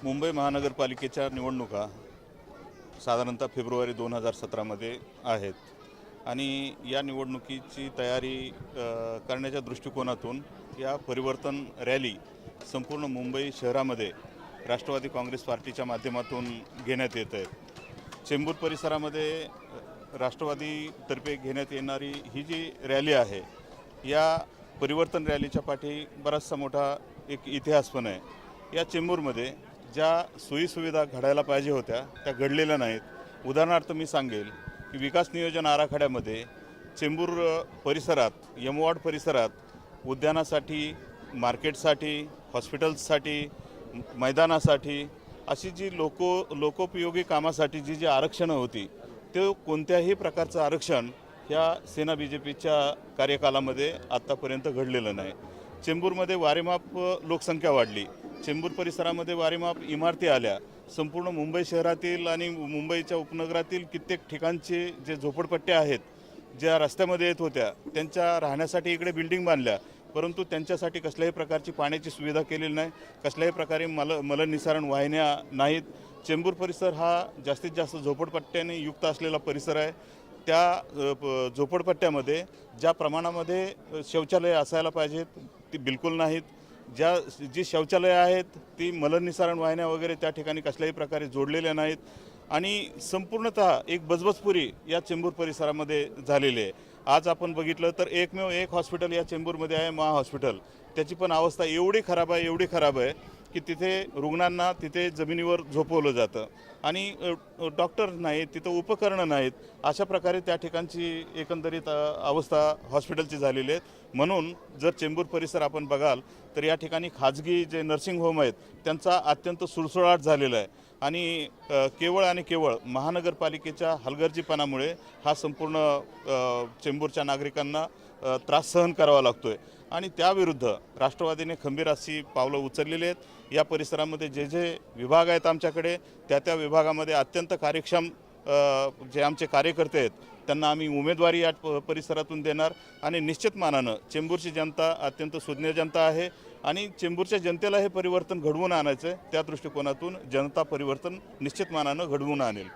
मुंबई महानगरपालिकेच्या निवडणुका साधारणतः फेब्रुवारी 2017मध्ये आहेत आणि या निवडणुकीची तयारी करण्याच्या दृष्टिकोनातून या परिवर्तन रॅली संपूर्ण मुंबई शहरामध्ये राष्ट्रवादी काँग्रेस पार्टीच्या माध्यमातून घेण्यात येत आहेत। चेंबूर परिसरामध्ये राष्ट्रवादीतर्फे घेण्यात येणारी ही जी रॅली आहे, या परिवर्तन रॅलीच्या पाठी बराचसा मोठा एक इतिहास पण आहे। या चेंबूरमध्ये ज्या सोयीसुविधा घडायला पाहिजे होत्या त्या घडलेल्या नाहीत। उदाहरणार्थ मी सांगेल की विकास नियोजन आराखड्यामध्ये चेंबूर परिसरात, यमवाड परिसरात उद्यानासाठी, मार्केटसाठी, हॉस्पिटल्ससाठी, मैदानासाठी अशी जी लोकोपयोगी कामासाठी जी आरक्षणं होती, ते कोणत्याही प्रकारचं आरक्षण ह्या सेना BJPच्या कार्यकालामध्ये आत्तापर्यंत घडलेलं नाही। चेंबूरमध्ये वारेमाप लोकसंख्या वाढली, चेंबूर परिसरामध्ये वारेमाप इमारती आल्या, संपूर्ण मुंबई शहरातील आणि मुंबईच्या उपनगरातील कित्येक ठिकाणचे जे झोपडपट्ट्या आहेत, ज्या रस्त्यामध्ये येत होत्या, त्यांच्या राहण्यासाठी इकडे बिल्डिंग बांधल्या, परंतु त्यांच्यासाठी कसल्याही प्रकारची पाण्याची सुविधा केलेली नाही, कसल्याही प्रकारे मलनिसारण वाहिन्या नाहीत। चेंबूर परिसर हा जास्तीत जास्त झोपडपट्ट्याने युक्त असलेला परिसर आहे। त्या झोपडपट्ट्यामध्ये ज्या प्रमाणामध्ये शौचालये असायला पाहिजेत ती बिलकुल नाहीत। जी शौचालये आहेत ती मलनिसारण वाहिन्या वगैरे त्या ठिकाणी कसल्याही प्रकारे जोडलेल्या नाहीत आणि संपूर्णतः एक बजबजपुरी या चेंबूर परिसरामध्ये झालेली आहे। आज आपण बघितलं तर एकमेव एक हॉस्पिटल या चेंबूरमध्ये आहे, महा हॉस्पिटल। त्याची पण अवस्था एवढी खराब आहे की तिथे रुग्णांना तिथे जमिनीवर झोपवलं जातं आणि डॉक्टर नाहीत, तिथं उपकरणं नाहीत। अशा प्रकारे त्या ठिकाणची एकंदरीत अवस्था हॉस्पिटलची झालेली आहे। म्हणून जर चेंबूर परिसर आपण बघाल तर या ठिकाणी खाजगी जे नर्सिंग होम आहेत त्यांचा अत्यंत सुळसुळाट झालेला आहे आणि केवळ आणि केवळ महानगरपालिकेच्या हलगर्जीपणामुळे हा संपूर्ण चेंबूरच्या नागरिकांना त्रास सहन करावा लागतोय आणि त्याविरुद्ध राष्ट्रवादीने खंबीर अशी पावलं उचललेली आहेत। या परिसरामध्ये जे विभाग आहेत आमच्याकडे, त्या विभागामध्ये अत्यंत कार्यक्षम जे आमचे कार्यकर्ते आहेत त्यांना आम्ही उमेदवारी या परिसरातून देणार आणि निश्चित मानानं चेंबूरची जनता अत्यंत सुज्ञ जनता आहे आणि चेंबूरच्या जनतेला हे परिवर्तन घडवून आणायचं आहे। त्या दृष्टिकोनातून जनता परिवर्तन निश्चित मानानं घडवून आणेल।